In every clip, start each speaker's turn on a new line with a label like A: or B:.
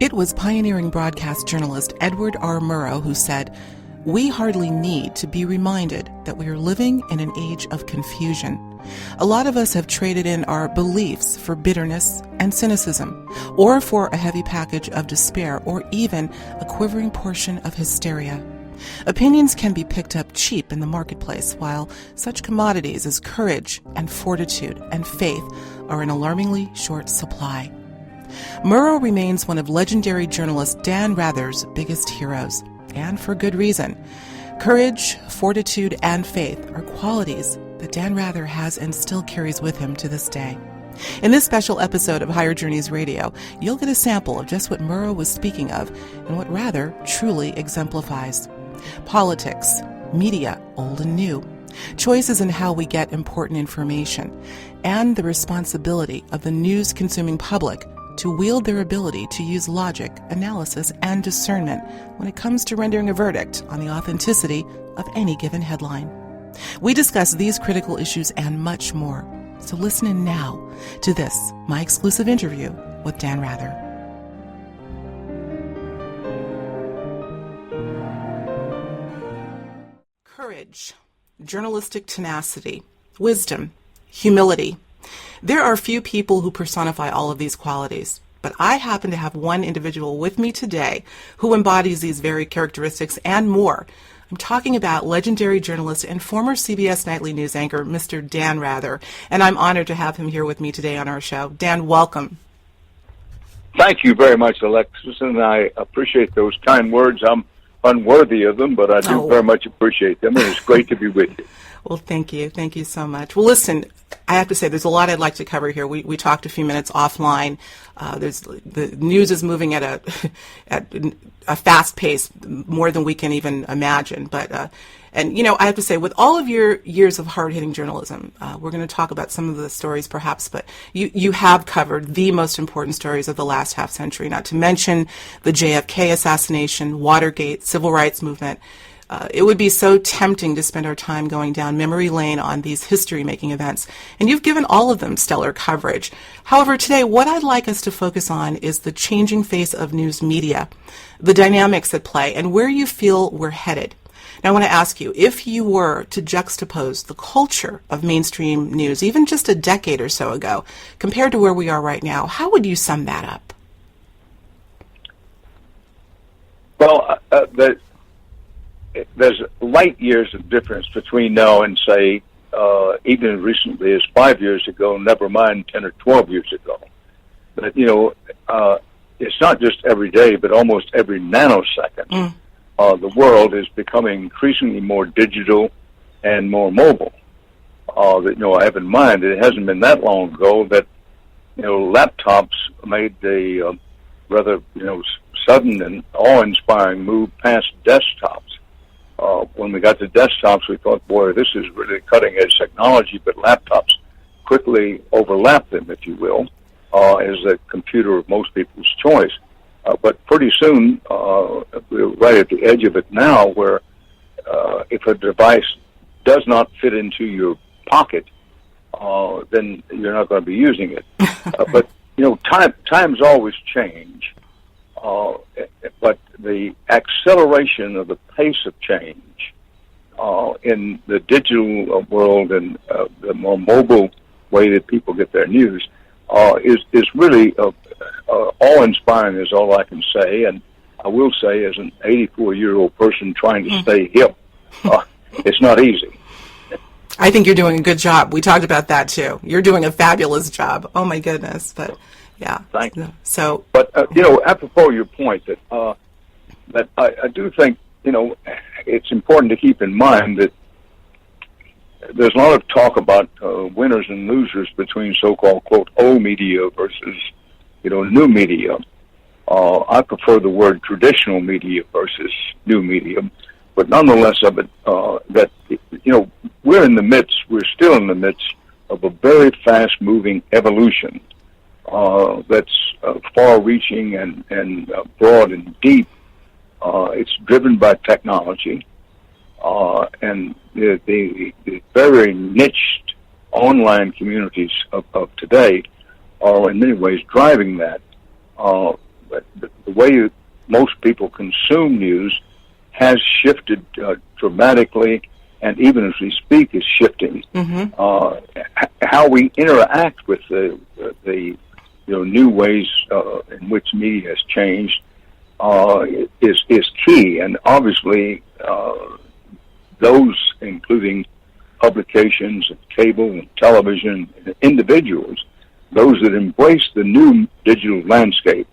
A: It was pioneering broadcast journalist Edward R. Murrow who said, "We hardly need to be reminded that we are living in an age of confusion. A lot of us have traded in our beliefs for bitterness and cynicism, or for a heavy package of despair, or even a quivering portion of hysteria. Opinions can be picked up cheap in the marketplace, while such commodities as courage and fortitude and faith are in alarmingly short supply." Murrow remains one of legendary journalist Dan Rather's biggest heroes, and for good reason. Courage, fortitude, and faith are qualities that Dan Rather has and still carries with him to this day. In this special episode of Higher Journeys Radio, you'll get a sample of just what Murrow was speaking of and what Rather truly exemplifies. Politics, media, old and new, choices in how we get important information, and the responsibility of the news-consuming public to wield their ability to use logic, analysis, and discernment when it comes to rendering a verdict on the authenticity of any given headline. We discuss these critical issues and much more. So listen in now to this, my exclusive interview with Dan Rather. Courage, journalistic tenacity, wisdom, humility. There are few people who personify all of these qualities, but I happen to have one individual with me today who embodies these very characteristics and more. I'm talking about legendary journalist and former CBS Nightly News anchor, Mr. Dan Rather, and I'm honored to have him here with me today on our show. Dan, welcome.
B: Thank you very much, Alexis, and I appreciate those kind words. I'm unworthy of them, but I do very much appreciate them, and it's great to be with you.
A: Well, thank you. Thank you so much. Well, listen, I have to say there's a lot I'd like to cover here. We talked a few minutes offline. The news is moving at a fast pace, more than we can even imagine. But and you know, I have to say, with all of your years of hard-hitting journalism, we're going to talk about some of the stories, perhaps. But you have covered the most important stories of the last half century. Not to mention the JFK assassination, Watergate, civil rights movement. It would be so tempting to spend our time going down memory lane on these history-making events, and you've given all of them stellar coverage. However, today, what I'd like us to focus on is the changing face of news media, the dynamics at play, and where you feel we're headed. Now, I want to ask you, if you were to juxtapose the culture of mainstream news, even just a decade or so ago, compared to where we are right now, how would you sum that up?
B: Well, there's light years of difference between now and, say, even as recently as 5 years ago, never mind 10 or 12 years ago. But, you know, it's not just every day, but almost every nanosecond. The world is becoming increasingly more digital and more mobile. I have in mind that it hasn't been that long ago that, laptops made the rather, sudden and awe-inspiring move past desktops. When we got to desktops, we thought, boy, this is really cutting-edge technology, but laptops quickly overlapped them, if you will, as the computer of most people's choice. But pretty soon, we're right at the edge of it now, where if a device does not fit into your pocket, then you're not going to be using it. But, times always change. But the acceleration of the pace of change in the digital world and the more mobile way that people get their news is really awe-inspiring, is all I can say. And I will say, as an 84-year-old person trying to stay hip, it's not easy.
A: I think you're doing a good job. We talked about that, too. You're doing a fabulous job. Oh, my goodness. But, yeah.
B: Thank you.
A: So,
B: but, apropos your point, that I do think, it's important to keep in mind that there's a lot of talk about winners and losers between so-called, quote, old media versus, new media. I prefer the word traditional media versus new media, but nonetheless of it, that, we're still in the midst of a very fast-moving evolution that's far-reaching and broad and deep. It's driven by technology, and the very niched online communities of today are in many ways driving that. the way most people consume news has shifted dramatically, and even as we speak, is shifting. How we interact with the new ways in which media has changed is key, and obviously those, including publications and cable and television, and individuals, those that embrace the new digital landscape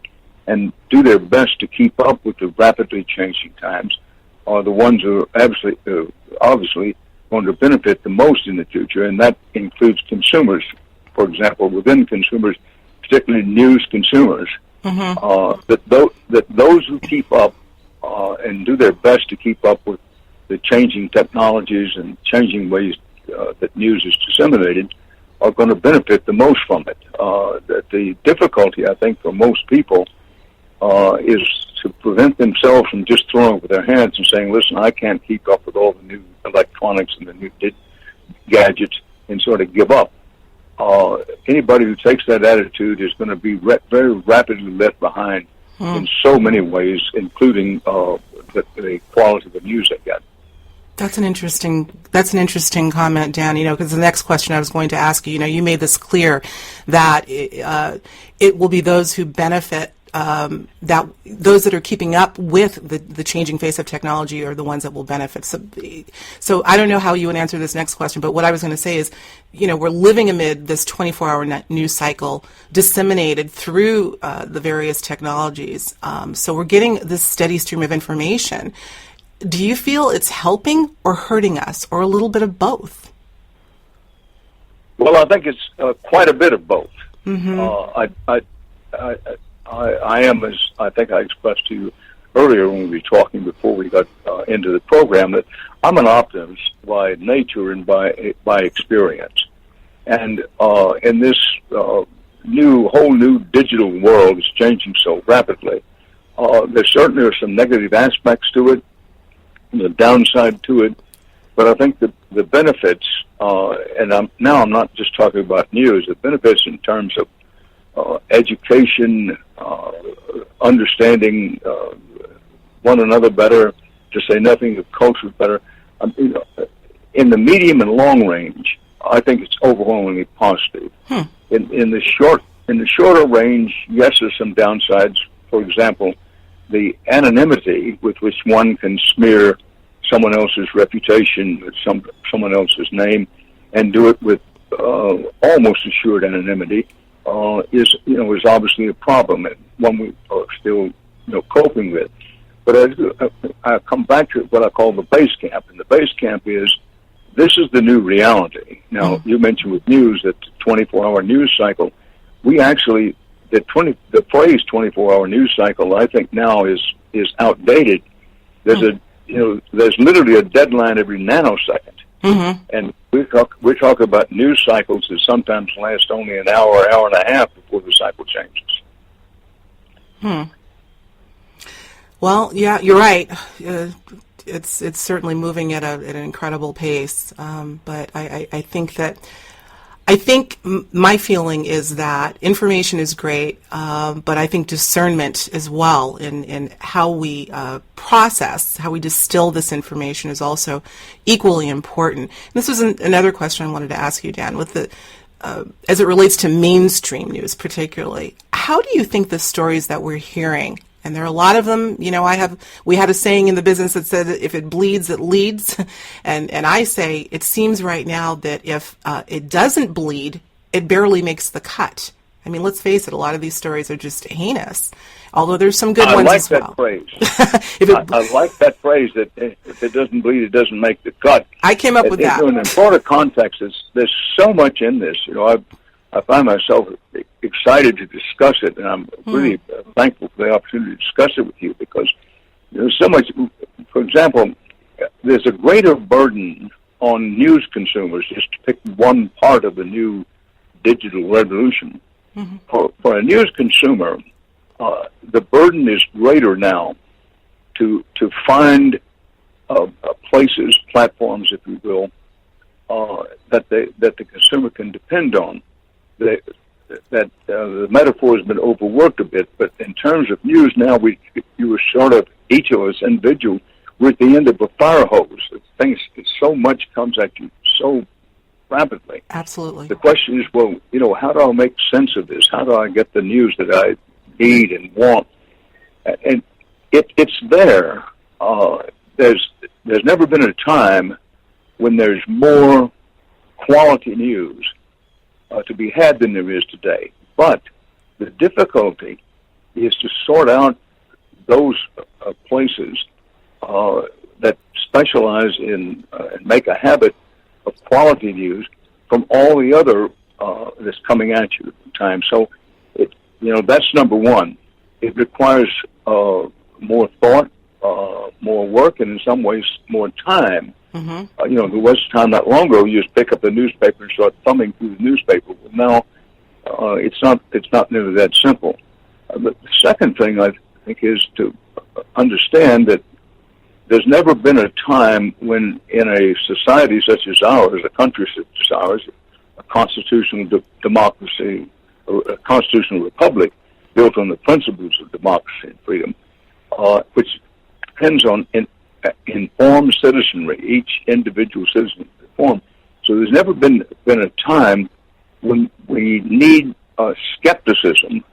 B: and do their best to keep up with the rapidly changing times, are the ones who are obviously going to benefit the most in the future, and that includes consumers. For example, within consumers, particularly news consumers, that those who keep up and do their best to keep up with the changing technologies and changing ways that news is disseminated are going to benefit the most from it. That the difficulty, I think, for most people is to prevent themselves from just throwing up with their hands and saying, listen, I can't keep up with all the new electronics and the new gadgets, and sort of give up. Anybody who takes that attitude is going to be very rapidly left behind in so many ways, including the quality of the news they get.
A: That's an interesting comment, Dan, because the next question I was going to ask you, you made this clear that it will be those who benefit, that those that are keeping up with the changing face of technology are the ones that will benefit. So I don't know how you would answer this next question, but what I was going to say is, we're living amid this 24-hour news cycle disseminated through the various technologies. So we're getting this steady stream of information. Do you feel it's helping or hurting us, or a little bit of both?
B: Well, I think it's quite a bit of both. I am, as I think I expressed to you earlier when we were talking before we got into the program, that I'm an optimist by nature and by experience. And in this whole new digital world is changing so rapidly, there certainly are some negative aspects to it, the downside to it, but I think the benefits, and I'm not just talking about news, the benefits in terms of education, understanding one another better, to say nothing of culture better. In the medium and long range, I think it's overwhelmingly positive. In the shorter range, yes, there's some downsides. For example, the anonymity with which one can smear someone else's reputation, with someone else's name, and do it with almost assured anonymity, is obviously a problem, and one we are still coping with. But I come back to what I call the base camp, and the base camp is this is the new reality. Now, you mentioned with news that the 24-hour news cycle, we actually the phrase 24-hour news cycle, I think now is outdated. There's there's literally a deadline every nanosecond, and we talk about news cycles that sometimes last only an hour and a half before the cycle changes.
A: Well, yeah, you're right. It's certainly moving at an incredible pace, but I think my feeling is that information is great, but I think discernment as well in how we process, how we distill this information is also equally important. And this was another question I wanted to ask you, Dan, with as it relates to mainstream news particularly. How do you think the stories that we're hearing, and there are a lot of them, we had a saying in the business that said, if it bleeds, it leads. And I say, it seems right now that if it doesn't bleed, it barely makes the cut. I mean, let's face it, a lot of these stories are just heinous, although there's some good ones as well. I like that phrase. I like that phrase, that if it doesn't bleed, it doesn't make the cut. I came up with that.
B: In a broader context, there's so much in this. I find myself excited to discuss it, and I'm really thankful for the opportunity to discuss it with you, because there's so much. For example, there's a greater burden on news consumers, just to pick one part of the new digital revolution. For a news consumer, the burden is greater now to find places, platforms, if you will, that the consumer can depend on. the metaphor has been overworked a bit, but in terms of news now, you were sort of, each of us individual, we're at the end of a fire hose. Things, so much comes at you so rapidly.
A: Absolutely.
B: The question is, well, how do I make sense of this? How do I get the news that I need and want? And it's there. There's never been a time when there's more quality news to be had than there is today. But the difficulty is to sort out those places that specialize in and make a habit of quality news from all the other that's coming at you at the time. So, that's number one. It requires more thought, more work, and in some ways more time. Mm-hmm. There was a time not long ago you just pick up the newspaper and start thumbing through the newspaper. Well, now it's not nearly that simple. The second thing I think is to understand that there's never been a time when in a society such as ours, a country such as ours, a constitutional democracy, or a constitutional republic built on the principles of democracy and freedom, which depends on informed citizenry, each individual citizen informed. So there's never been a time when we need skepticism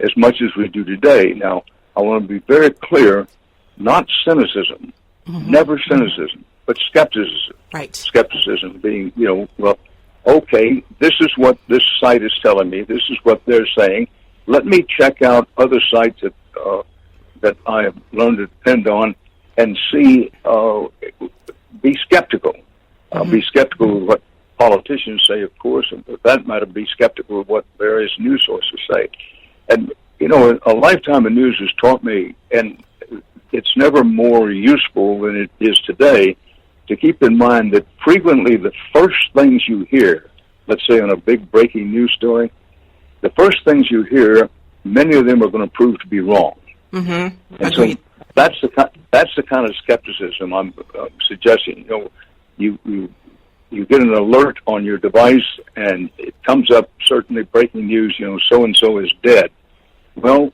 B: as much as we do today. Now, I want to be very clear, not cynicism, never cynicism, but skepticism.
A: Right.
B: Skepticism being, well, okay, this is what this site is telling me, this is what they're saying. Let me check out other sites that I have learned to depend on and see, be skeptical. Be skeptical of what politicians say, of course, and for that matter, be skeptical of what various news sources say. And, a lifetime of news has taught me, and it's never more useful than it is today, to keep in mind that frequently the first things you hear, let's say on a big breaking news story, the first things you hear, many of them are going to prove to be wrong. Mm-hmm. And so that's the kind of skepticism I'm suggesting. You get an alert on your device, and it comes up, certainly breaking news, so-and-so is dead. Well,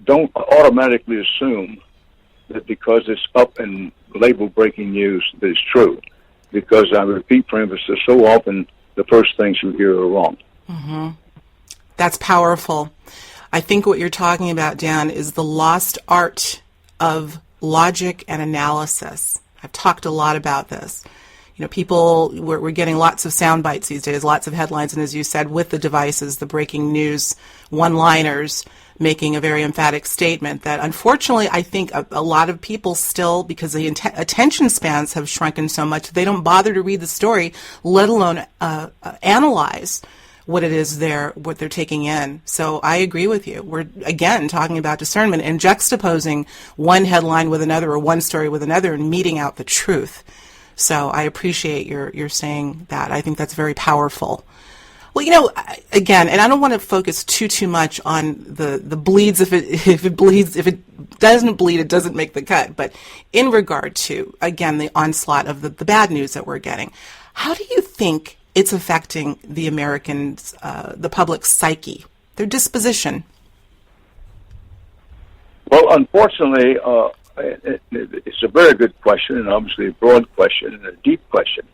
B: don't automatically assume that because it's up and labeled breaking news that it's true. Because I repeat for emphasis, so often the first things you hear are wrong.
A: Mm-hmm. That's powerful. I think what you're talking about, Dan, is the lost art of logic and analysis. I've talked a lot about this. People, we're getting lots of sound bites these days, lots of headlines, and as you said, with the devices, the breaking news one-liners making a very emphatic statement that unfortunately I think a lot of people still, because the attention spans have shrunken so much, they don't bother to read the story, let alone analyze what it is what they're taking in. So I agree with you. We're, again, talking about discernment and juxtaposing one headline with another or one story with another and meeting out the truth. So I appreciate your saying that. I think that's very powerful. Well, again, and I don't want to focus too much on the bleeds. If it bleeds, if it doesn't bleed, it doesn't make the cut. But in regard to, again, the onslaught of the bad news that we're getting, how do you think it's affecting the Americans, the public psyche, their disposition?
B: Well, unfortunately, it's a very good question, and obviously a broad question and a deep question.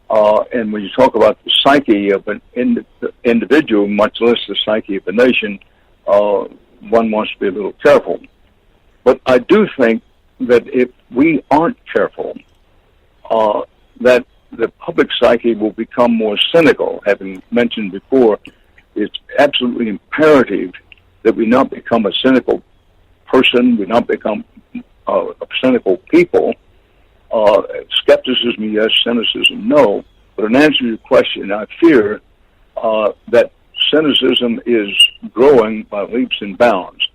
B: And when you talk about the psyche of an individual, much less the psyche of a nation, one wants to be a little careful. But I do think that if we aren't careful, that the public psyche will become more cynical. Having mentioned before, it's absolutely imperative that we not become a cynical person, we not become a cynical people. Skepticism, yes. Cynicism, no. But in answer to your question, I fear that cynicism is growing by leaps and bounds.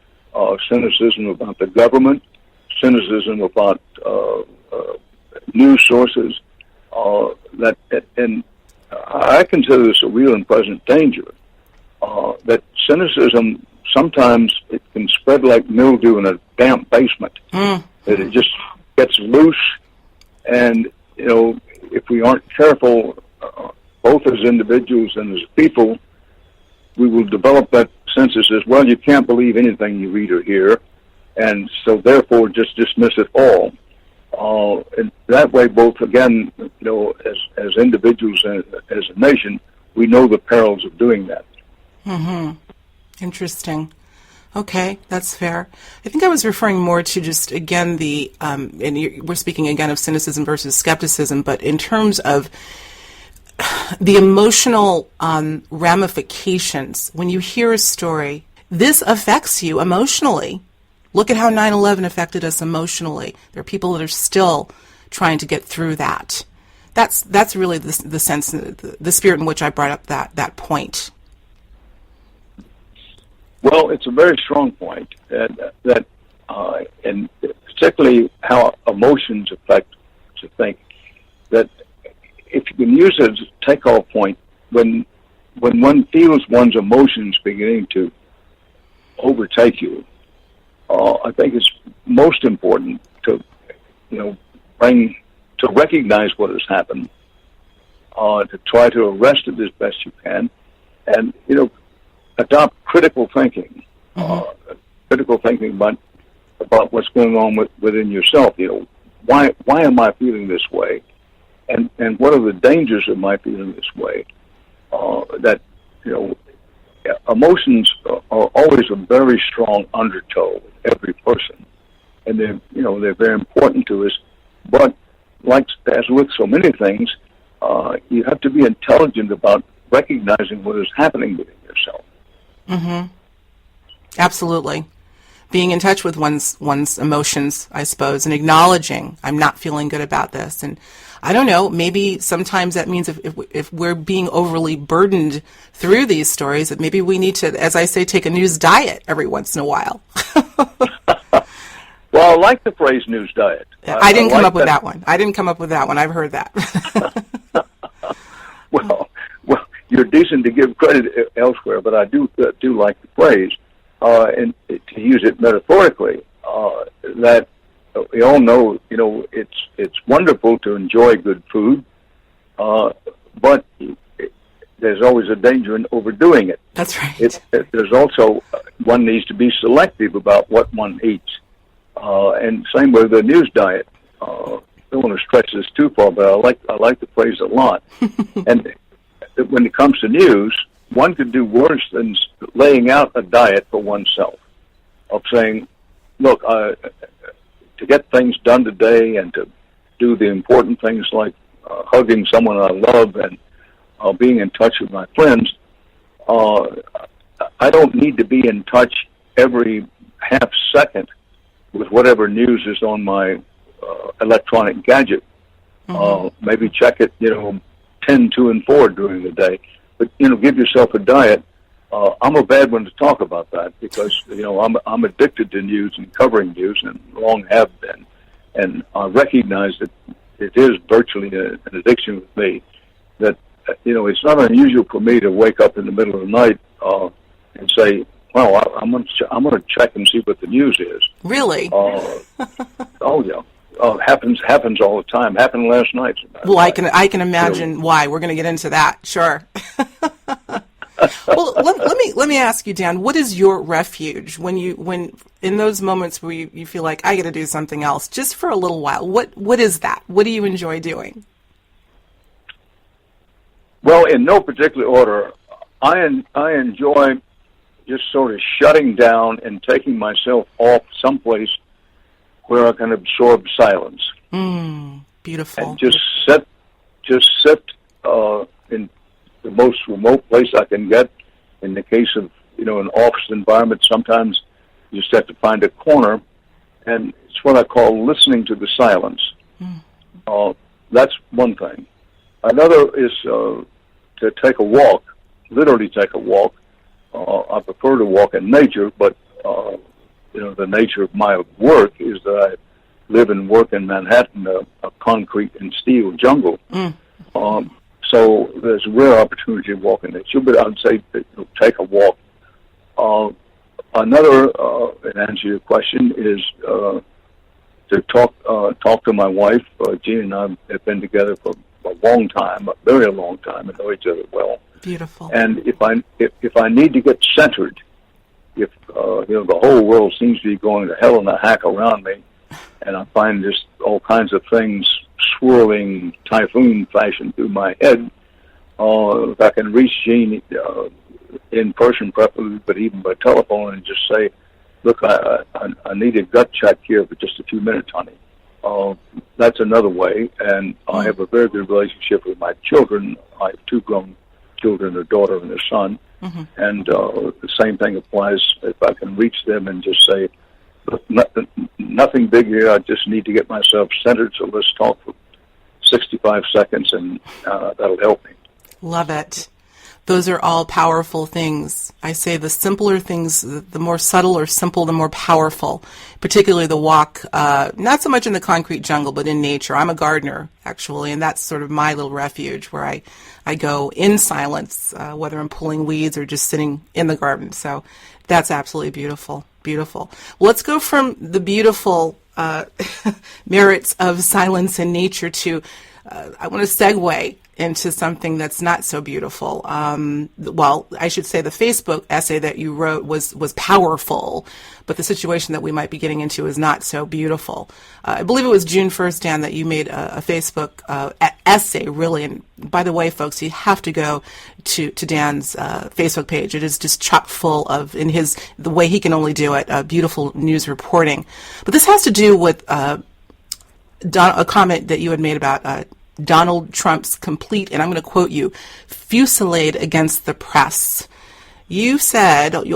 B: Cynicism about the government, cynicism about news sources. And I consider this a real and present danger. That cynicism, sometimes it can spread like mildew in a damp basement. That it just gets loose. And, if we aren't careful, both as individuals and as people, we will develop that sense that says, well, you can't believe anything you read or hear, and so therefore just dismiss it all. And that way, both, again, as individuals and as a nation, we know the perils of doing that.
A: Mm-hmm. Interesting. Okay, that's fair. I think I was referring more to just, again, we're speaking again of cynicism versus skepticism, but in terms of the emotional ramifications. When you hear a story, this affects you emotionally. Look at how 9/11 affected us emotionally. There are people that are still trying to get through that. That's really the sense, the spirit in which I brought up that point.
B: Well, it's a very strong point, and particularly how emotions affect to think that if you can use it as a takeoff point, when one feels one's emotions beginning to overtake you, I think it's most important to recognize what has happened, to try to arrest it as best you can, and adopt critical thinking. Critical thinking about what's going on within yourself. Why am I feeling this way? And what are the dangers of my feeling this way? Emotions are always a very strong undertow with every person, and they're very important to us. But as with so many things, you have to be intelligent about recognizing what is happening within yourself.
A: Mm-hmm. Absolutely. Being in touch with one's emotions, I suppose, and acknowledging I'm not feeling good about this. And I don't know, maybe sometimes that means if we're being overly burdened through these stories, that maybe we need to, as I say, take a news diet every once in a while.
B: Well, I like the phrase news diet.
A: I didn't come up with that one. I didn't come up with that one. I've heard that.
B: Well, you're decent to give credit elsewhere, but I do like the phrase, and to use it metaphorically, that we all know, it's wonderful to enjoy good food, but there's always a danger in overdoing it.
A: That's right.
B: There's also, one needs to be selective about what one eats, and same with the news diet. I don't want to stretch this too far, but I like the phrase a lot. And when it comes to news, one could do worse than laying out a diet for oneself, of saying, look, to get things done today and to do the important things like hugging someone I love and being in touch with my friends, I don't need to be in touch every half second with whatever news is on my electronic gadget. Maybe check it, 10, 2, and 4 during the day. But, give yourself a diet. I'm a bad one to talk about that because, I'm addicted to news and covering news and long have been. And I recognize that it is virtually an addiction with me, that, it's not unusual for me to wake up in the middle of the night and say, well, I'm going to check and see what the news is.
A: Really?
B: Oh, yeah. Happens all the time. Happened last night.
A: Well, I can imagine why. We're going to get into that. Sure. Well, let me ask you, Dan. What is your refuge when in those moments where you feel like I got to do something else just for a little while? What is that? What do you enjoy doing?
B: Well, in no particular order, I enjoy just sort of shutting down and taking myself off someplace where I can absorb silence.
A: Beautiful.
B: And just sit in the most remote place I can get. In the case of, an office environment, sometimes you just have to find a corner, and it's what I call listening to the silence. That's one thing. Another is to take a walk, literally take a walk. I prefer to walk in nature, but the nature of my work is that I live and work in Manhattan, a concrete and steel jungle. So there's a rare opportunity to walk in nature, but I would say take a walk. Another, in answer to your question, is to talk to my wife. Jean and I have been together for a long time, a very long time, and know each other well.
A: Beautiful.
B: And if I need to get centered, if the whole world seems to be going to hell in a hack around me, and I find just all kinds of things swirling typhoon fashion through my head, if I can reach Jean in person, preferably, but even by telephone, and just say, "Look, I need a gut check here for just a few minutes, honey." That's another way, and I have a very good relationship with my children. I have two grown children, a daughter and a son, and the same thing applies if I can reach them and just say, "Look, nothing big here, I just need to get myself centered, so let's talk for 65 seconds, and that'll help me."
A: Love it. Those are all powerful things. I say the simpler things, the more subtle or simple, the more powerful, particularly the walk, not so much in the concrete jungle, but in nature. I'm a gardener, actually, and that's sort of my little refuge where I go in silence, whether I'm pulling weeds or just sitting in the garden. So that's absolutely beautiful, beautiful. Well, let's go from the beautiful merits of silence in nature to, I want to segue into something that's not so beautiful. Well, I should say the Facebook essay that you wrote was powerful, but the situation that we might be getting into is not so beautiful. I believe it was June 1st, Dan, that you made a Facebook essay, really. And by the way, folks, you have to go to Dan's Facebook page. It is just chock full of, the way he can only do it, beautiful news reporting. But this has to do with a comment that you had made about Donald Trump's complete, and I'm going to quote you, fusillade against the press. You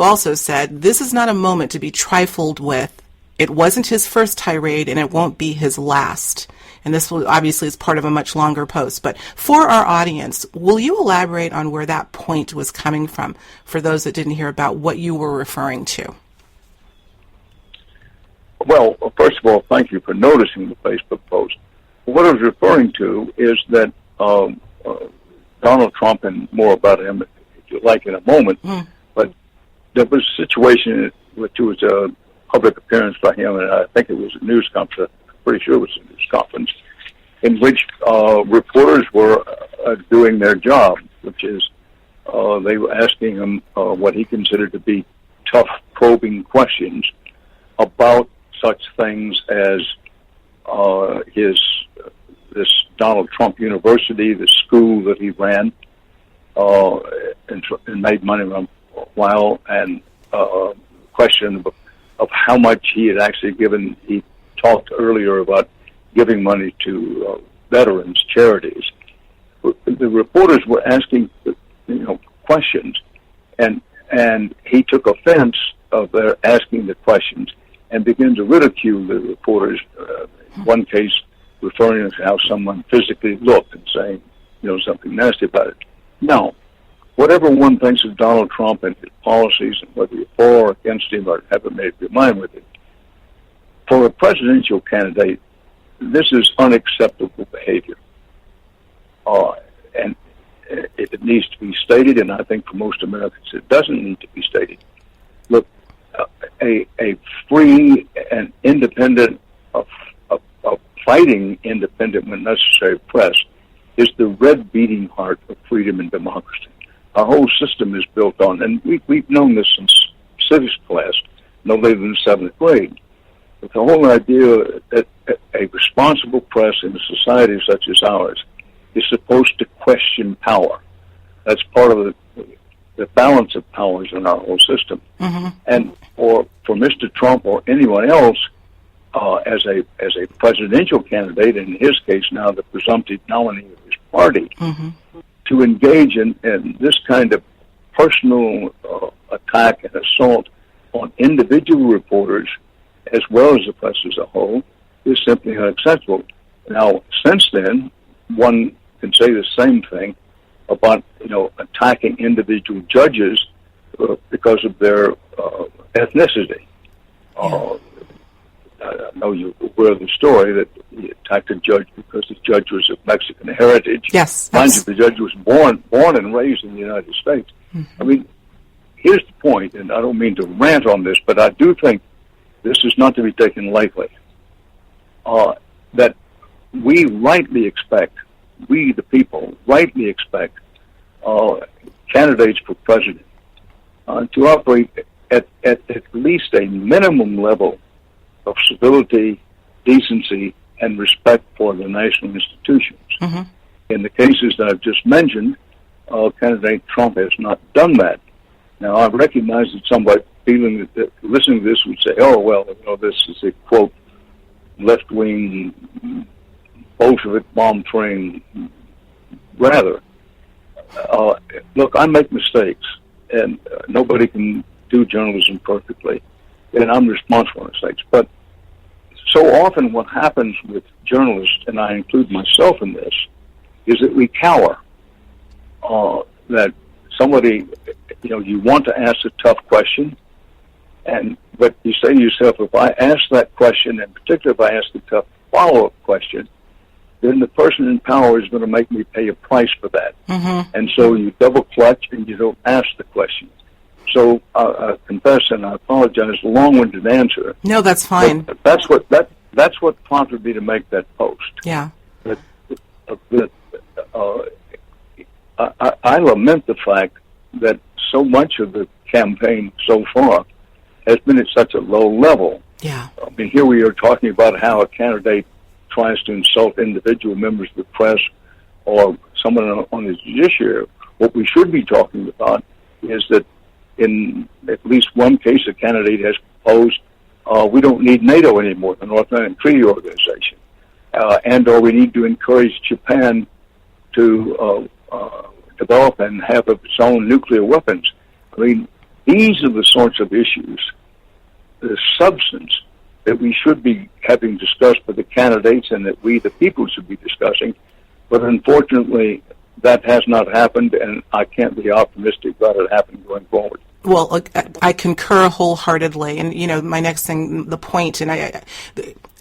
A: also said, "This is not a moment to be trifled with. It wasn't his first tirade, and it won't be his last." And this will obviously is part of a much longer post. But for our audience, will you elaborate on where that point was coming from for those that didn't hear about what you were referring to?
B: Well, first of all, thank you for noticing the Facebook post. What I was referring to is that Donald Trump, and more about him, if you like, in a moment, but there was a situation which was a public appearance by him, and I think it was a news conference, I'm pretty sure it was a news conference, in which reporters were doing their job, which is they were asking him what he considered to be tough, probing questions about such things as this Donald Trump University, the school that he ran, and made money on a while, and question of how much he had actually given. He talked earlier about giving money to veterans charities. The reporters were asking, questions, and he took offense of their asking the questions and began to ridicule the reporters. In one case, referring to how someone physically looked and saying, something nasty about it. Now, whatever one thinks of Donald Trump and his policies, and whether you're for or against him or haven't made up your mind with it, for a presidential candidate, this is unacceptable behavior. And if it needs to be stated, and I think for most Americans it doesn't need to be stated, look, a free and independent, fighting independent when necessary press is the red beating heart of freedom and democracy. Our whole system is built on, and we've known this since civics class, no later than 7th grade. But the whole idea that a responsible press in a society such as ours is supposed to question power. That's part of the balance of powers in our whole system. And for Mr. Trump or anyone else, as a presidential candidate, in his case now the presumptive nominee of his party, to engage in this kind of personal attack and assault on individual reporters as well as the press as a whole is simply unacceptable. Now, since then, one can say the same thing about attacking individual judges because of their ethnicity. I know you're aware of the story that he attacked a judge because the judge was of Mexican heritage.
A: Yes.
B: Mind you, the judge was born and raised in the United States. I mean, here's the point, and I don't mean to rant on this, but I do think this is not to be taken lightly. That we rightly expect, we the people rightly expect candidates for president to operate at least a minimum level of civility, decency, and respect for the national institutions.
A: Mm-hmm.
B: In the cases that I've just mentioned, candidate Trump has not done that. Now, I recognize that somebody listening to this would say, oh, well, this is a, quote, left-wing Bolshevik bomb train. Rather, look, I make mistakes, and nobody can do journalism perfectly, and I'm responsible for mistakes. But so often what happens with journalists, and I include myself in this, is that we cower. That somebody, you want to ask a tough question, but you say to yourself, if I ask that question, and particularly if I ask a tough follow-up question, then the person in power is going to make me pay a price for that.
A: Mm-hmm.
B: And so you double clutch and you don't ask the question. So I confess, and I apologize, a long-winded answer.
A: No, that's fine.
B: But that's what prompted me to make that post.
A: Yeah.
B: I lament the fact that so much of the campaign so far has been at such a low level.
A: Yeah.
B: I mean, here we are talking about how a candidate tries to insult individual members of the press or someone on the judiciary. What we should be talking about is that in at least one case, a candidate has proposed we don't need NATO anymore, the North Atlantic Treaty Organization, and/or we need to encourage Japan to develop and have its own nuclear weapons. I mean, these are the sorts of issues, the substance, that we should be having discussed with the candidates and that we, the people, should be discussing. But unfortunately, that has not happened, and I can't be optimistic about it happening going forward.
A: Well, look, I concur wholeheartedly. And, my next thing, the point, and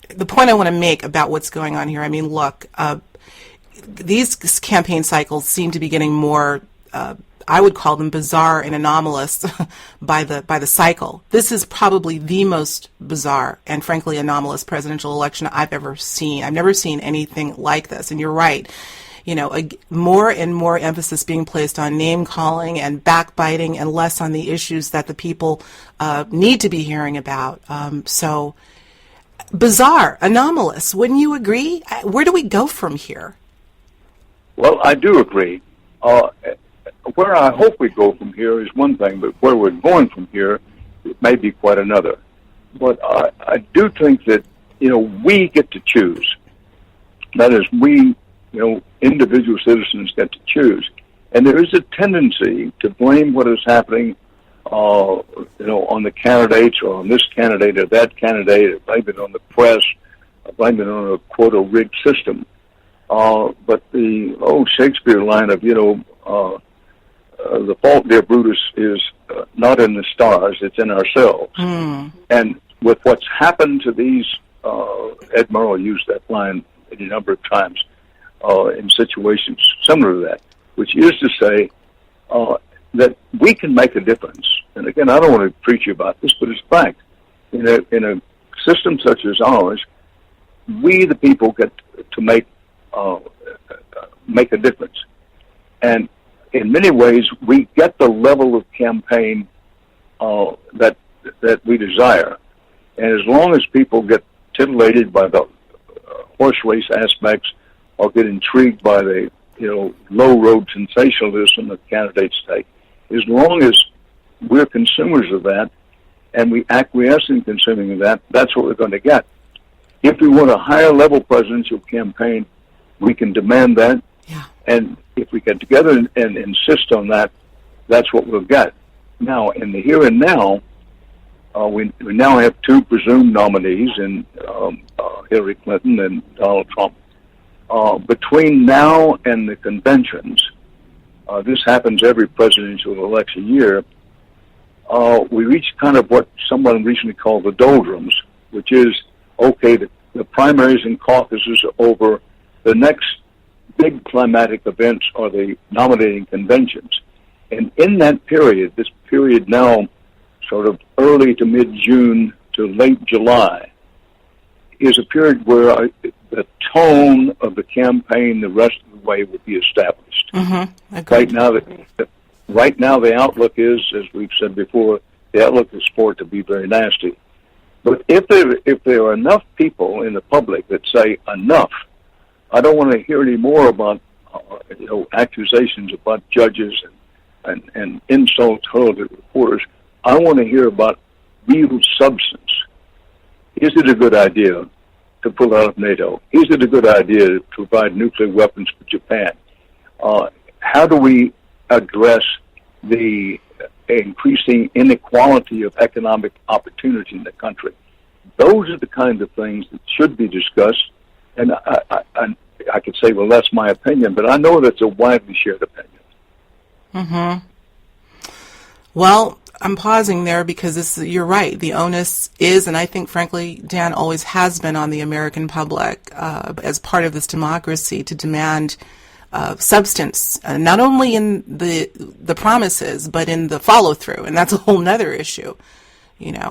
A: the point I want to make about what's going on here, I mean, look, these campaign cycles seem to be getting more, I would call them bizarre and anomalous by the cycle. This is probably the most bizarre and frankly anomalous presidential election I've ever seen. I've never seen anything like this. And you're right. More and more emphasis being placed on name calling and backbiting and less on the issues that the people need to be hearing about. So bizarre, anomalous. Wouldn't you agree? Where do we go from here?
B: Well, I do agree. Where I hope we go from here is one thing, but where we're going from here, it may be quite another. But I do think that, we get to choose. That is, we, individual citizens get to choose. And there is a tendency to blame what is happening, on the candidates or on this candidate or that candidate, or blame it on the press, or blame it on a quota-rigged system. But the old Shakespeare line of, the fault, dear Brutus, is not in the stars, it's in ourselves.
A: Mm.
B: And with what's happened to these, Ed Murrow used that line a number of times in situations similar to that, which is to say that we can make a difference. And again, I don't want to preach about this, but it's fact. In a system such as ours, we, the people, get to make a difference. And in many ways, we get the level of campaign that we desire. And as long as people get titillated by the horse race aspects or get intrigued by the low road sensationalism that candidates take, as long as we're consumers of that and we acquiesce in consuming that, that's what we're going to get. If we want a higher level presidential campaign, we can demand that.
A: Yeah.
B: And if we get together and insist on that, that's what we'll get. Now, in the here and now, we now have two presumed nominees in Hillary Clinton and Donald Trump. Between now and the conventions, this happens every presidential election year, we reach kind of what someone recently called the doldrums, which is, okay, the primaries and caucuses are over. The next big climatic events are the nominating conventions. And in that period, this period now sort of early to mid-June to late July, is a period where the tone of the campaign the rest of the way will be established.
A: Mm-hmm.
B: Right now, right now the outlook is, as we've said before, the outlook is for it to be very nasty. But if there are enough people in the public that say enough, I don't want to hear any more about accusations about judges and insults hurled at reporters. I want to hear about real substance. Is it a good idea to pull out of NATO? Is it a good idea to provide nuclear weapons for Japan? How do we address the increasing inequality of economic opportunity in the country? Those are the kinds of things that should be discussed. And I could say, well, that's my opinion, but I know that's a widely shared opinion.
A: Mm-hmm. Well, I'm pausing there because you're right. The onus is, and I think, frankly, Dan, always has been on the American public as part of this democracy to demand substance, not only in the promises, but in the follow-through, and that's a whole nother issue. Even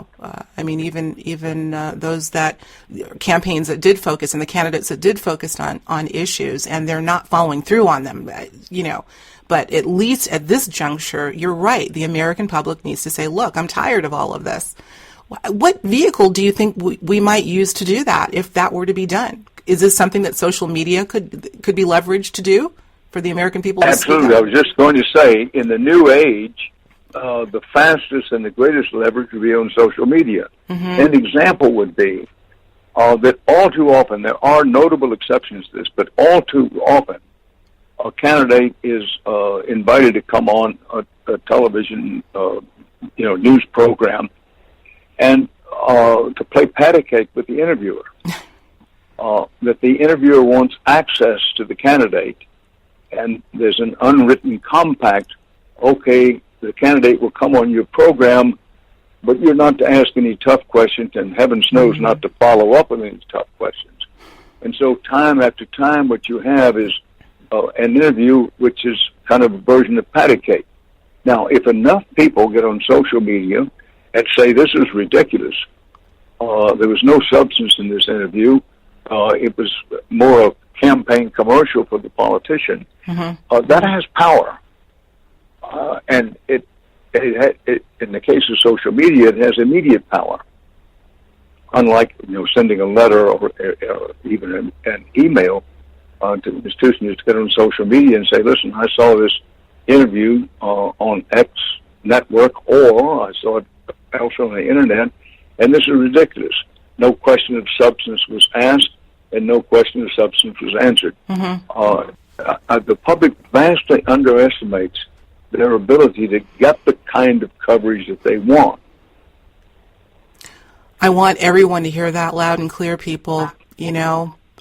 A: those campaigns that did focus and the candidates that did focus on issues, and they're not following through on them, But at least at this juncture, you're right. The American public needs to say, look, I'm tired of all of this. What vehicle do you think we might use to do that if that were to be done? Is this something that social media could be leveraged to do for the American people to speak up?
B: Absolutely. I was just going to say, in the new age, the fastest and the greatest leverage would be on social media. Mm-hmm. An example would be that all too often, there are notable exceptions to this, but all too often, a candidate is invited to come on a television, news program, and to play patty cake with the interviewer. That the interviewer wants access to the candidate, and there's an unwritten compact. Okay, the candidate will come on your program, but you're not to ask any tough questions, and heavens knows not to follow up with any tough questions. And so time after time, what you have is an interview which is kind of a version of patty cake. Now, if enough people get on social media and say this is ridiculous, there was no substance in this interview, it was more a campaign commercial for the politician, that has power. And it, in the case of social media, it has immediate power. Unlike sending a letter or even an email to the institution, is to get on social media and say, listen, I saw this interview on X network, or I saw it also on the internet, and this is ridiculous. No question of substance was asked, and no question of substance was answered. The public vastly underestimates their ability to get the kind of coverage that they want.
A: I want everyone to hear that loud and clear, people.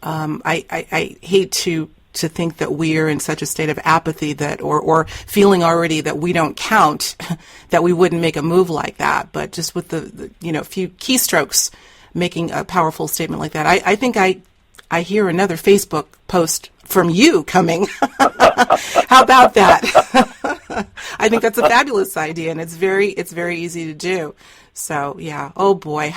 A: I hate to think that we're in such a state of apathy that, or feeling already that we don't count, that we wouldn't make a move like that. But just with the few keystrokes making a powerful statement like that, I think I hear another Facebook post from you coming. How about that? I think that's a fabulous idea, and it's very easy to do. So, yeah, oh boy,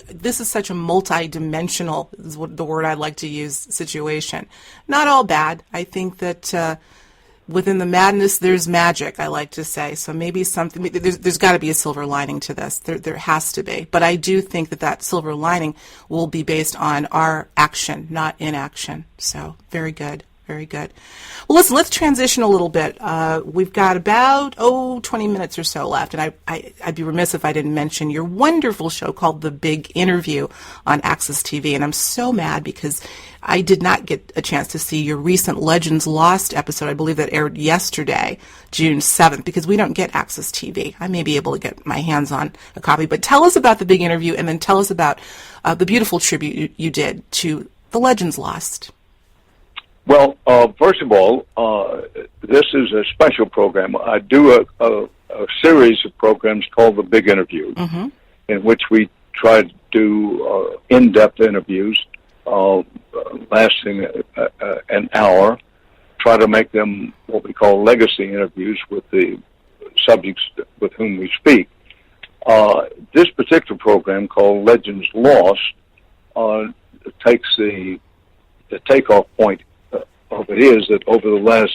A: this is such a multi-dimensional, is what the word I like to use, situation. Not all bad. I think that within the madness, there's magic, I like to say. So maybe there's got to be a silver lining to this. There has to be. But I do think that silver lining will be based on our action, not inaction. So, very good. Very good. Well, listen, let's transition a little bit. We've got about, 20 minutes or so left, and I'd be remiss if I didn't mention your wonderful show called The Big Interview on Access TV, and I'm so mad because I did not get a chance to see your recent Legends Lost episode. I believe that aired yesterday, June 7th, because we don't get Access TV. I may be able to get my hands on a copy, but tell us about The Big Interview, and then tell us about the beautiful tribute you did to the Legends Lost.
B: Well, first of all, this is a special program. I do a series of programs called The Big Interview, in which we try to do in-depth interviews lasting an hour, try to make them what we call legacy interviews with the subjects with whom we speak. This particular program called Legends Lost takes the takeoff point of it is that over the last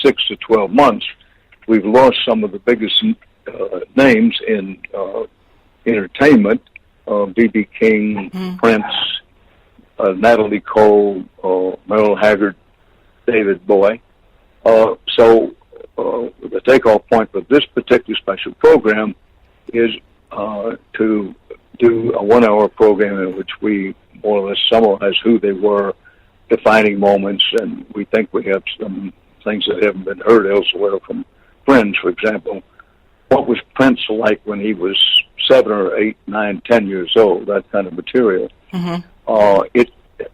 B: 6 to 12 months, we've lost some of the biggest names in entertainment: B.B. King, Prince, Natalie Cole, Merle Haggard, David Bowie. So the takeoff point for this particular special program is to do a 1-hour program in which we more or less summarize who they were, defining moments, and we think we have some things that haven't been heard elsewhere from friends. For example, what was Prince like when he was 7 or 8, 9, 10 years old? That kind of material.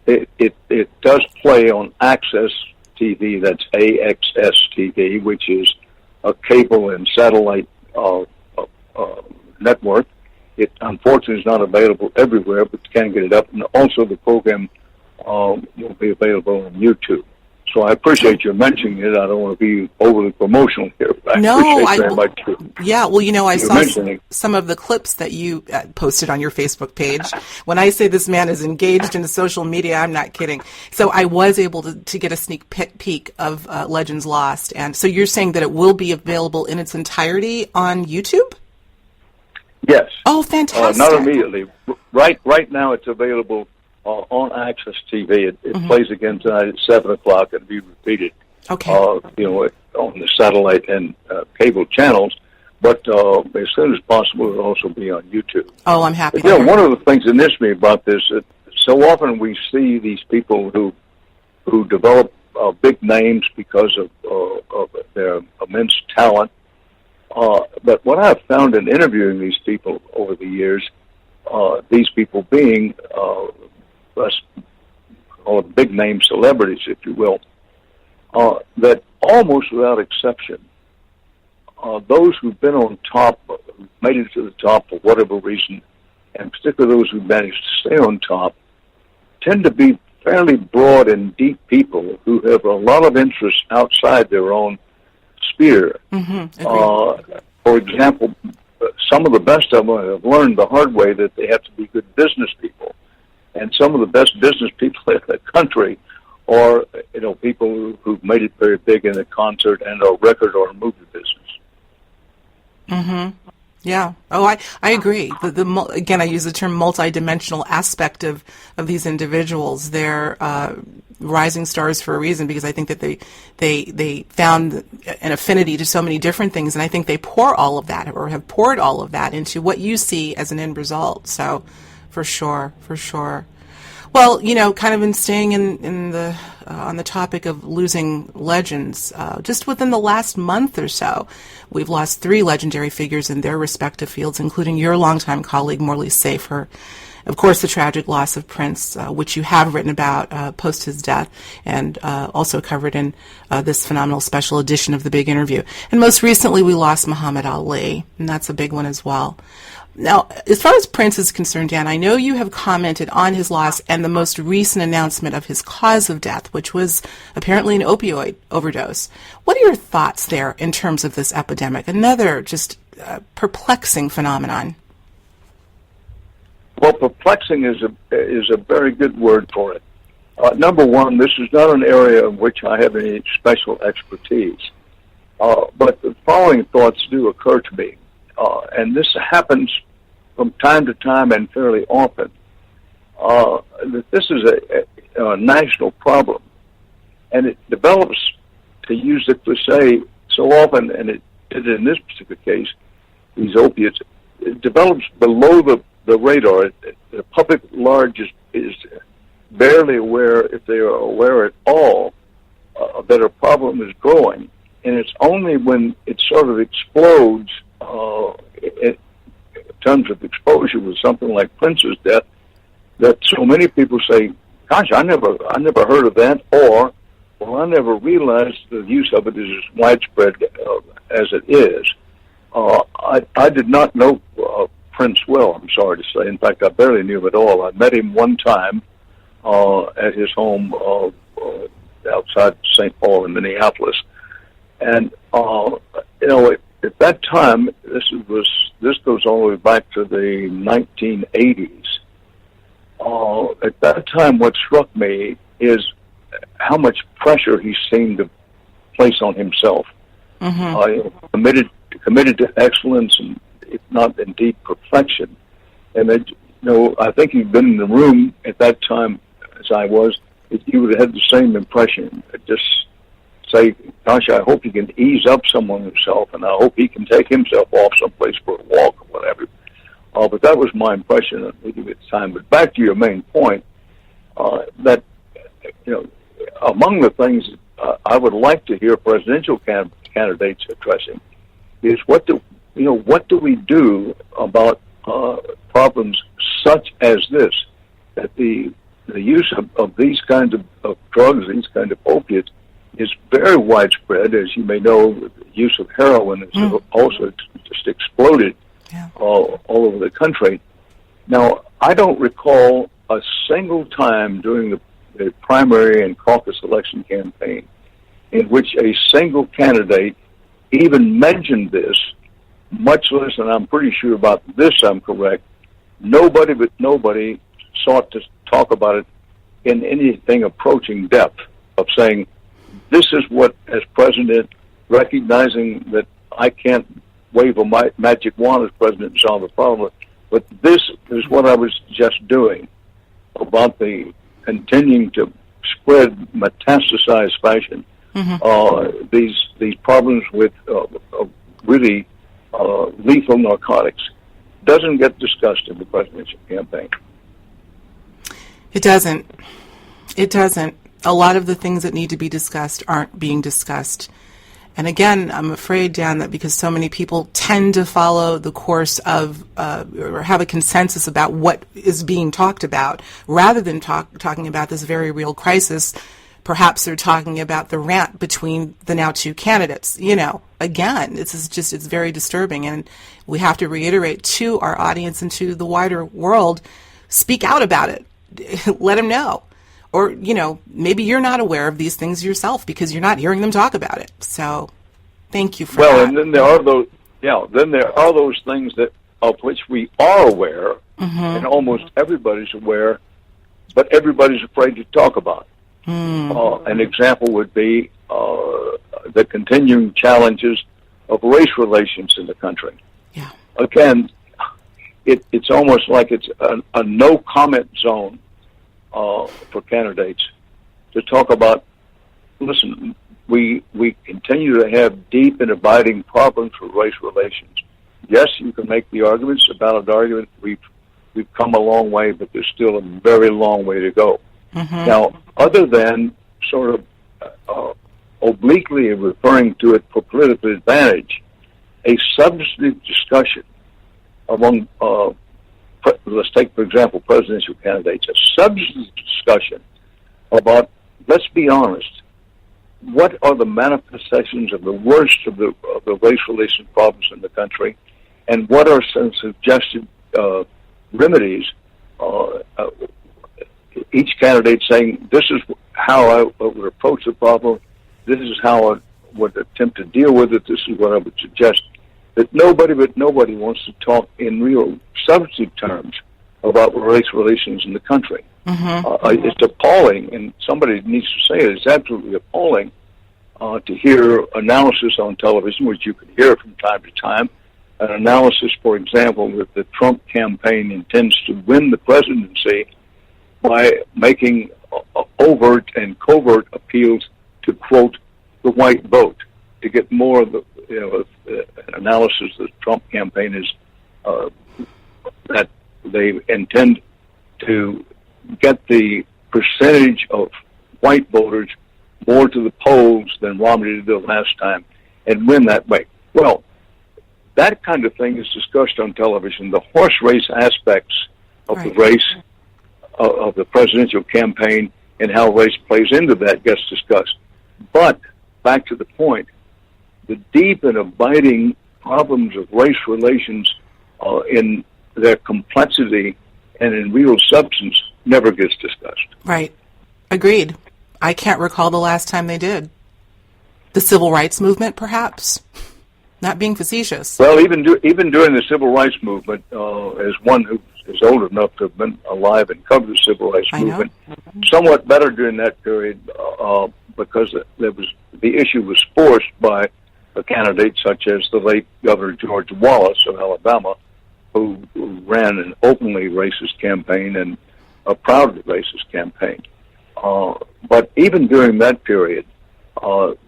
B: It does play on Access TV. That's AXS TV, which is a cable and satellite network. It unfortunately is not available everywhere, but you can get it up. And also the program will be available on YouTube. So I appreciate you mentioning it. I don't want to be overly promotional here, but I appreciate very much.
A: Yeah, well, I saw some of the clips that you posted on your Facebook page. When I say this man is engaged in social media, I'm not kidding. So I was able to get a sneak peek of Legends Lost. And so you're saying that it will be available in its entirety on YouTube?
B: Yes.
A: Oh, fantastic.
B: Not immediately. Right now it's available on Access TV. It plays again tonight at 7 o'clock and be repeated.
A: Okay.
B: On the satellite and cable channels. But as soon as possible, it'll also be on YouTube.
A: Oh, I'm happy.
B: But, one of the things that interests me about this, so often we see these people who develop big names because of their immense talent. But what I've found in interviewing these people over the years, these people being big name celebrities, if you will, that almost without exception, those who've been on top, made it to the top for whatever reason, and particularly those who managed to stay on top, tend to be fairly broad and deep people who have a lot of interests outside their own sphere. For example, some of the best of them have learned the hard way that they have to be good business people. And some of the best business people in the country are, people who've made it very big in the concert and or record or movie business.
A: Yeah. Oh, I agree. Again, I use the term multidimensional aspect of these individuals. They're rising stars for a reason, because I think that they found an affinity to so many different things, and I think they pour all of that, or have poured all of that, into what you see as an end result. So, for sure. Well, kind of in staying in the on the topic of losing legends, just within the last month or so, we've lost 3 legendary figures in their respective fields, including your longtime colleague Morley Safer. Of course, the tragic loss of Prince, which you have written about post his death, and also covered in this phenomenal special edition of The Big Interview. And most recently, we lost Muhammad Ali, and that's a big one as well. Now, as far as Prince is concerned, Dan, I know you have commented on his loss and the most recent announcement of his cause of death, which was apparently an opioid overdose. What are your thoughts there in terms of this epidemic? Another just perplexing phenomenon.
B: Well, perplexing is a very good word for it. Number one, this is not an area in which I have any special expertise, but the following thoughts do occur to me. And this happens from time to time and fairly often, that this is a national problem. And it develops, to use the cliche, so often, and it did in this particular case, these opiates, it develops below the radar. The public at large is barely aware, if they are aware at all, that a problem is growing. And it's only when it sort of explodes in terms of exposure with something like Prince's death, that so many people say, "Gosh, I never heard of that," or, "Well, I never realized the use of it is as widespread as it is." I did not know Prince well, I'm sorry to say. In fact, I barely knew him at all. I met him one time at his home outside St. Paul in Minneapolis, and at that time, this goes all the way back to the 1980s. At that time, what struck me is how much pressure he seemed to place on himself. committed to excellence, and if not indeed perfection. And that, I think you've been in the room at that time as I was, that you would have had the same impression. Just say, gosh, I hope he can ease up someone himself, and I hope he can take himself off someplace for a walk or whatever. But that was my impression at the time. But back to your main point, that, among the things I would like to hear presidential candidates addressing is what do we do about problems such as this, that the use of these kinds of drugs, these kinds of opiates, is very widespread. As you may know, the use of heroin has also just exploded all over the country. Now, I don't recall a single time during the primary and caucus election campaign in which a single candidate even mentioned this, much less, and I'm pretty sure about this, I'm correct, nobody sought to talk about it in anything approaching depth of saying, this is what, as president, recognizing that I can't wave a magic wand as president and solve the problem, but this is what I was just doing about the continuing to spread metastasized fashion. These problems with really lethal narcotics doesn't get discussed in the presidential campaign.
A: It doesn't. A lot of the things that need to be discussed aren't being discussed. And again, I'm afraid, Dan, that because so many people tend to follow the course of, or have a consensus about what is being talked about, rather than talking about this very real crisis, perhaps they're talking about the rant between the now two candidates. Again, it's very disturbing. And we have to reiterate to our audience and to the wider world, speak out about it. Let them know. Or, maybe you're not aware of these things yourself because you're not hearing them talk about it. So, thank you for that.
B: Well, and then there are those things of which we are aware, and almost everybody's aware, but everybody's afraid to talk about. An example would be the continuing challenges of race relations in the country.
A: Yeah.
B: Again, it's almost like it's a no-comment zone for candidates to talk about. Listen, we continue to have deep and abiding problems with race relations. Yes, you can make the arguments, a valid argument. We've come a long way, but there's still a very long way to go. Now, other than sort of obliquely referring to it for political advantage, a substantive discussion among let's take, for example, presidential candidates, a substantive discussion about, let's be honest, what are the manifestations of the worst of the race relation problems in the country, and what are some suggested remedies, each candidate saying, this is how I would approach the problem, this is how I would attempt to deal with it, this is what I would suggest. That nobody wants to talk in real substantive terms about race relations in the country. It's appalling, and somebody needs to say it. It's absolutely appalling to hear analysis on television, which you can hear from time to time. An analysis, for example, that the Trump campaign intends to win the presidency by making overt and covert appeals to, quote, the white vote, to get more of the analysis that the Trump campaign is that they intend to get the percentage of white voters more to the polls than Romney did the last time and win that way. Well, that kind of thing is discussed on television. The horse race aspects of the race of the presidential campaign and how race plays into that gets discussed. But back to the point, the deep and abiding problems of race relations in their complexity and in real substance never gets discussed.
A: Right. Agreed. I can't recall the last time they did. The civil rights movement, perhaps? Not being facetious.
B: Well, even during the civil rights movement, as one who is old enough to have been alive and covered the civil rights movement, somewhat better during that period because the issue was forced by a candidate such as the late Governor George Wallace of Alabama, who ran an openly racist campaign and a proudly racist campaign. But even during that period,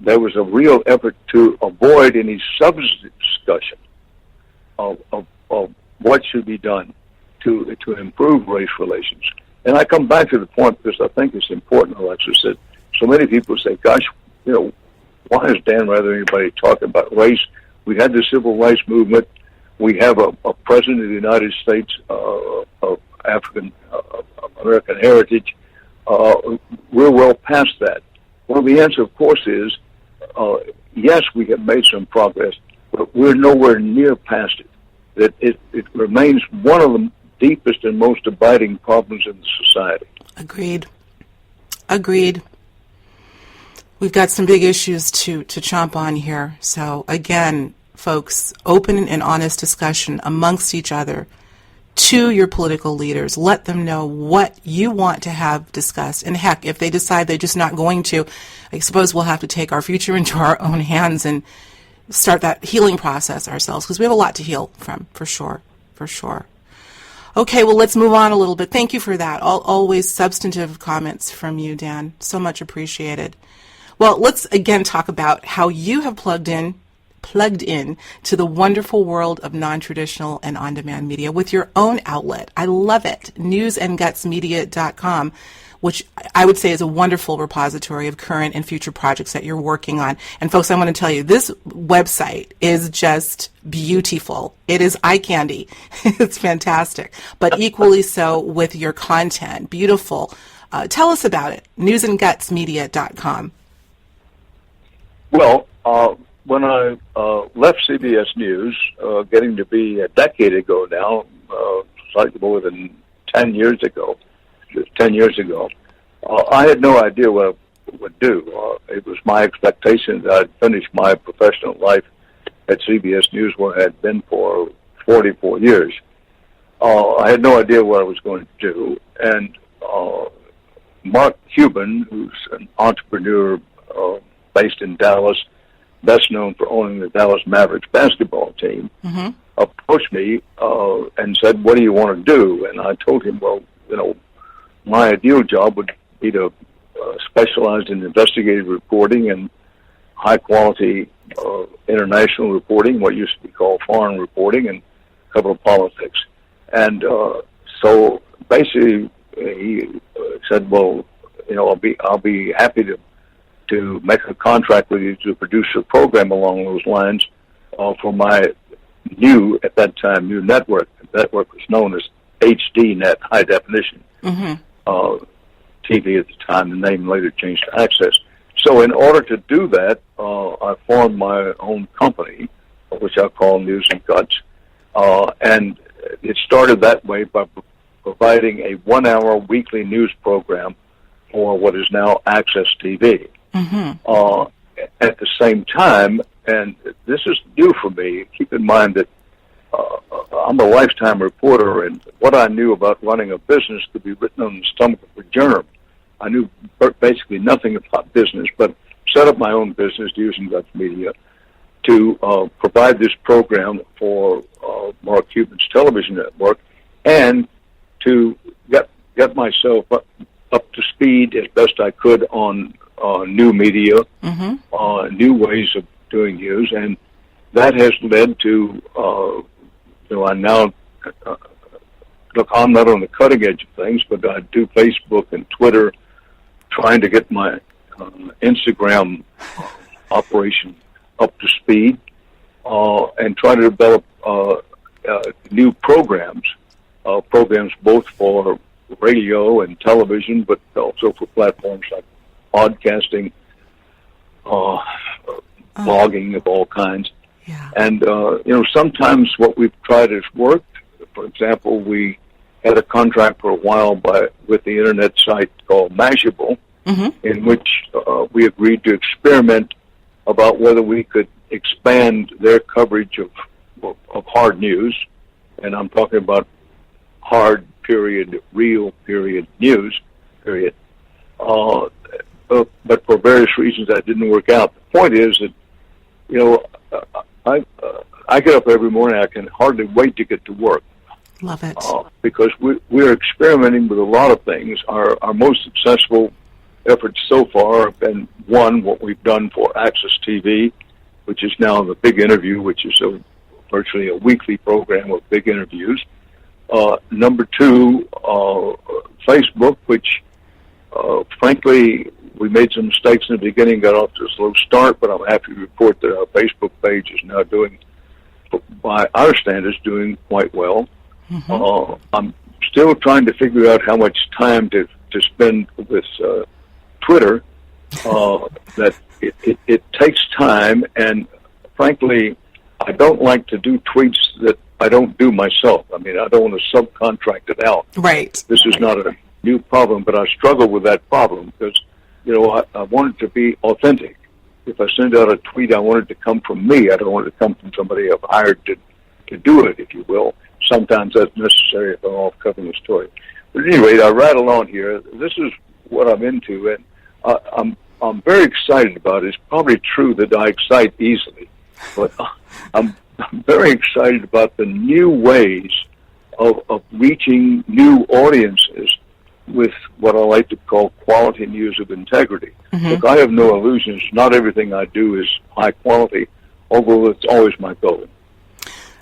B: there was a real effort to avoid any substantive discussion of what should be done to improve race relations. And I come back to the point because I think it's important, Alexis, that so many people say, gosh, why is Dan rather than anybody talking about race? We had the civil rights movement. We have a president of the United States of African American heritage. We're well past that. Well, the answer, of course, is yes, we have made some progress, but we're nowhere near past it. That it remains one of the deepest and most abiding problems in the society.
A: Agreed. We've got some big issues to chomp on here. So again, folks, open and honest discussion amongst each other to your political leaders. Let them know what you want to have discussed. And heck, if they decide they're just not going to, I suppose we'll have to take our future into our own hands and start that healing process ourselves, because we have a lot to heal from, for sure. Okay, well, let's move on a little bit. Thank you for that. Always substantive comments from you, Dan. So much appreciated. Well, let's again talk about how you have plugged in to the wonderful world of non-traditional and on-demand media with your own outlet. I love it. newsandgutsmedia.com, which I would say is a wonderful repository of current and future projects that you're working on. And folks, I want to tell you, this website is just beautiful. It is eye candy. It's fantastic. But equally so with your content. Beautiful. Tell us about it. newsandgutsmedia.com.
B: Well, when I left CBS News, getting to be a decade ago now, slightly more than 10 years ago, I had no idea what I would do. It was my expectation that I'd finish my professional life at CBS News, where I had been for 44 years. I had no idea what I was going to do. And Mark Cuban, who's an entrepreneur based in Dallas, best known for owning the Dallas Mavericks basketball team, approached me and said, what do you want to do? And I told him, well, my ideal job would be to specialize in investigative reporting and high-quality international reporting, what used to be called foreign reporting, and cover politics. And so basically he said, well, I'll be happy to make a contract with you to produce a program along those lines for my at that time, new network. The network was known as HDNet, High Definition TV at the time. The name later changed to Access. So in order to do that, I formed my own company, which I call News and Guts. And it started that way by providing a 1-hour weekly news program for what is now Access TV. At the same time, and this is new for me, keep in mind that I'm a lifetime reporter, and what I knew about running a business could be written on the stomach of a germ. I knew basically nothing about business, but set up my own business using Guts Media to provide this program for Mark Cuban's television network, and to get myself up to speed as best I could on new media, new ways of doing news, and that has led to, I now, look, I'm not on the cutting edge of things, but I do Facebook and Twitter, trying to get my Instagram operation up to speed, and try to develop new programs both for radio and television, but also for platforms like podcasting, blogging of all kinds.
A: Yeah.
B: And, sometimes what we've tried has worked. For example, we had a contract for a while with the internet site called Mashable, in which we agreed to experiment about whether we could expand their coverage of hard news. And I'm talking about hard period, real period news, period. But for various reasons that didn't work out. The point is that, I get up every morning. I can hardly wait to get to work.
A: Love it.
B: Because we're experimenting with a lot of things. Our most successful efforts so far have been, one, what we've done for Access TV, which is now the Big Interview, which is virtually a weekly program of big interviews. Number two, Facebook, which, frankly, we made some mistakes in the beginning, got off to a slow start, but I'm happy to report that our Facebook page is now doing, by our standards, doing quite well. Mm-hmm. I'm still trying to figure out how much time to spend with Twitter. That it takes time, and frankly, I don't like to do tweets that I don't do myself. I mean, I don't want to subcontract it out.
A: Right.
B: This is not a new problem, but I struggle with that problem because, I want it to be authentic. If I send out a tweet, I want it to come from me. I don't want it to come from somebody I've hired to do it, if you will. Sometimes that's necessary if I'm off covering the story. But at any rate, I rattle on here. This is what I'm into, and I'm very excited about it. It's probably true that I excite easily, but I'm very excited about the new ways of reaching new audiences with what I like to call quality news of integrity. Mm-hmm. Look, I have no illusions. Not everything I do is high quality, although it's always my goal.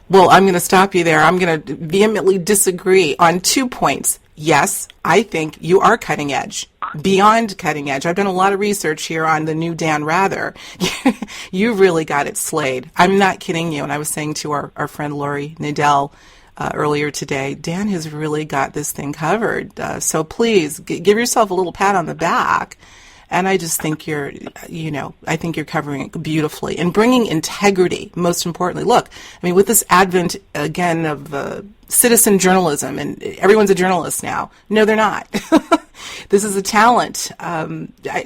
A: Well, I'm going to stop you there. I'm going to vehemently disagree on 2 points. Yes, I think you are cutting edge, beyond cutting edge. I've done a lot of research here on the new Dan Rather. You really got it slayed. I'm not kidding you. And I was saying to our friend Lori Nadell earlier today, Dan has really got this thing covered. So please give yourself a little pat on the back. And I just think I think you're covering it beautifully and bringing integrity, most importantly. Look, I mean, with this advent, again, of citizen journalism, and everyone's a journalist now. No, they're not. This is a talent.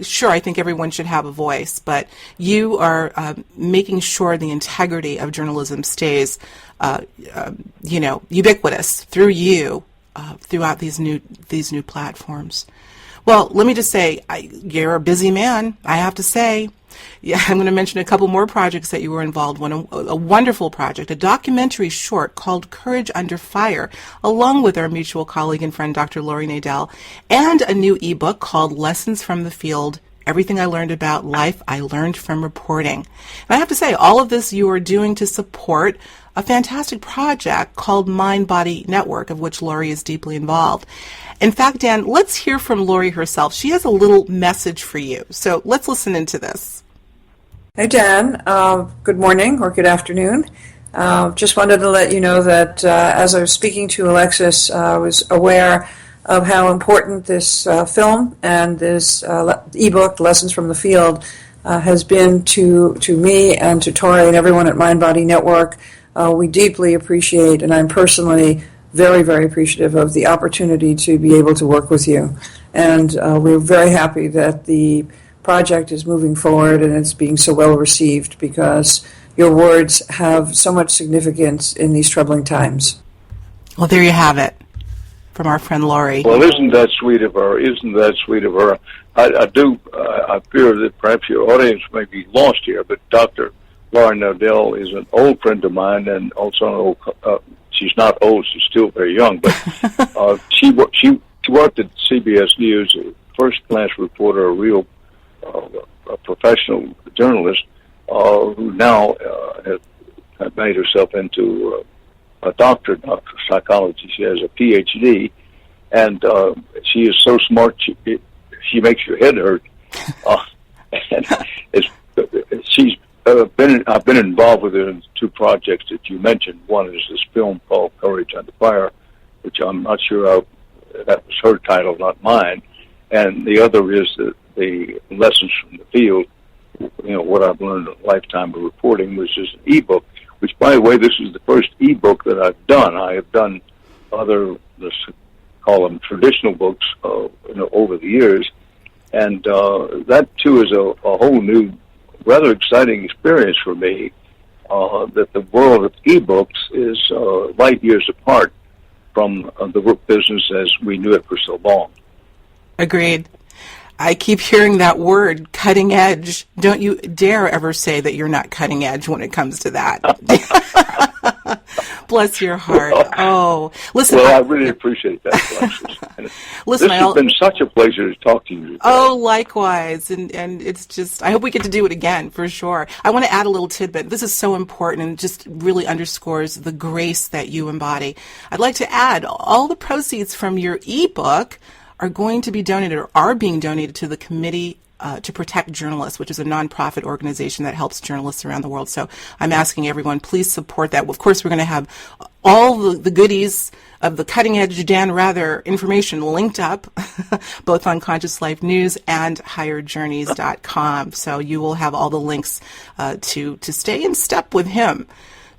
A: Sure, I think everyone should have a voice, but you are making sure the integrity of journalism stays, ubiquitous through you, throughout these new platforms. Well, let me just say, you're a busy man, I have to say. Yeah, I'm going to mention a couple more projects that you were involved in. A wonderful project, a documentary short called Courage Under Fire, along with our mutual colleague and friend, Dr. Lori Nadell, and a new ebook called Lessons from the Field, Everything I Learned About Life I Learned from Reporting. And I have to say, all of this you are doing to support a fantastic project called Mind Body Network, of which Lori is deeply involved. In fact, Dan, let's hear from Lori herself. She has a little message for you. So let's listen into this.
C: Hey, Dan. Good morning or good afternoon. Just wanted to let you know that as I was speaking to Alexis, I was aware of how important this film and this ebook, Lessons from the Field, has been to me and to Tori and everyone at Mind Body Network. We deeply appreciate, and I'm personally very, very appreciative of the opportunity to be able to work with you. And we're very happy that the project is moving forward and it's being so well received because your words have so much significance in these troubling times.
A: Well, there you have it from our friend Lori.
B: Well, isn't that sweet of her? I fear that perhaps your audience may be lost here, but Dr. Lori Nadell is an old friend of mine and also an old, she's not old, she's still very young, but she worked at CBS News, a first-class reporter, a real a professional journalist who now has made herself into a doctor of psychology. She has a PhD, and she is so smart she makes your head hurt. I've been involved with her in 2 projects that you mentioned. One is this film called Courage Under Fire, which I'm not sure that was her title, not mine. And the other is the Lessons from the Field, what I've learned in a lifetime of reporting, which is an ebook, which, by the way, this is the first ebook that I've done. I have done other, let's call them traditional books, over the years. And that, too, is a whole new, rather exciting experience for me, that the world of ebooks is light years apart from the book business as we knew it for so long.
A: Agreed. I keep hearing that word, cutting edge. Don't you dare ever say that you're not cutting edge when it comes to that. Bless your heart. Oh, listen.
B: Well, I really appreciate that, Alexis.
A: Listen,
B: this has been such a pleasure to talk to you today.
A: Oh, likewise. And it's just, I hope we get to do it again, for sure. I want to add a little tidbit. This is so important and just really underscores the grace that you embody. I'd like to add, all the proceeds from your ebook are going to be donated, or are being donated, to the Committee to Protect Journalists, which is a nonprofit organization that helps journalists around the world. So I'm asking everyone, please support that. Of course, we're going to have all the goodies of the cutting edge Dan Rather information linked up, both on Conscious Life News and higherjourneys.com. So you will have all the links to stay in step with him.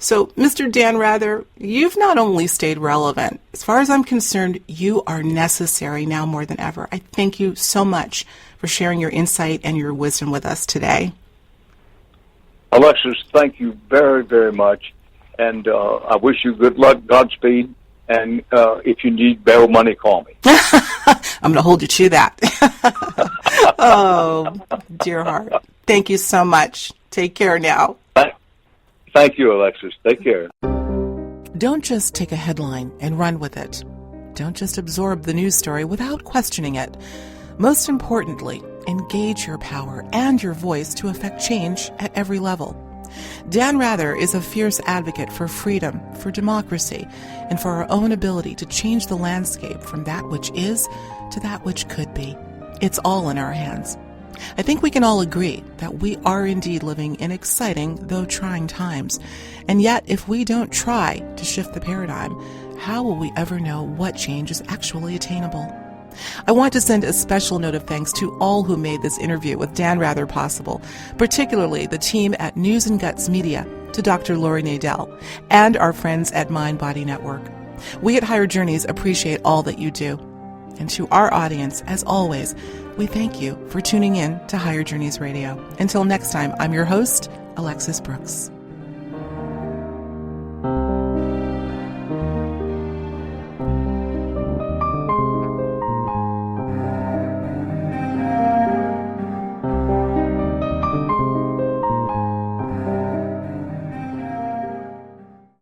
A: So, Mr. Dan Rather, you've not only stayed relevant. As far as I'm concerned, you are necessary now more than ever. I thank you so much for sharing your insight and your wisdom with us today.
B: Alexis, thank you very, very much. And I wish you good luck, Godspeed. And if you need bail money, call me.
A: I'm going to hold you to that. Oh, dear heart. Thank you so much. Take care now.
B: Thank you, Alexis. Take care.
A: Don't just take a headline and run with it. Don't just absorb the news story without questioning it. Most importantly, engage your power and your voice to affect change at every level. Dan Rather is a fierce advocate for freedom, for democracy, and for our own ability to change the landscape from that which is to that which could be. It's all in our hands. I think we can all agree that we are indeed living in exciting, though trying times. And yet, if we don't try to shift the paradigm, how will we ever know what change is actually attainable? I want to send a special note of thanks to all who made this interview with Dan Rather possible, particularly the team at News and Guts Media, to Dr. Lori Nadell, and our friends at Mind Body Network. We at Higher Journeys appreciate all that you do. And to our audience, as always, we thank you for tuning in to Higher Journeys Radio. Until next time, I'm your host, Alexis Brooks.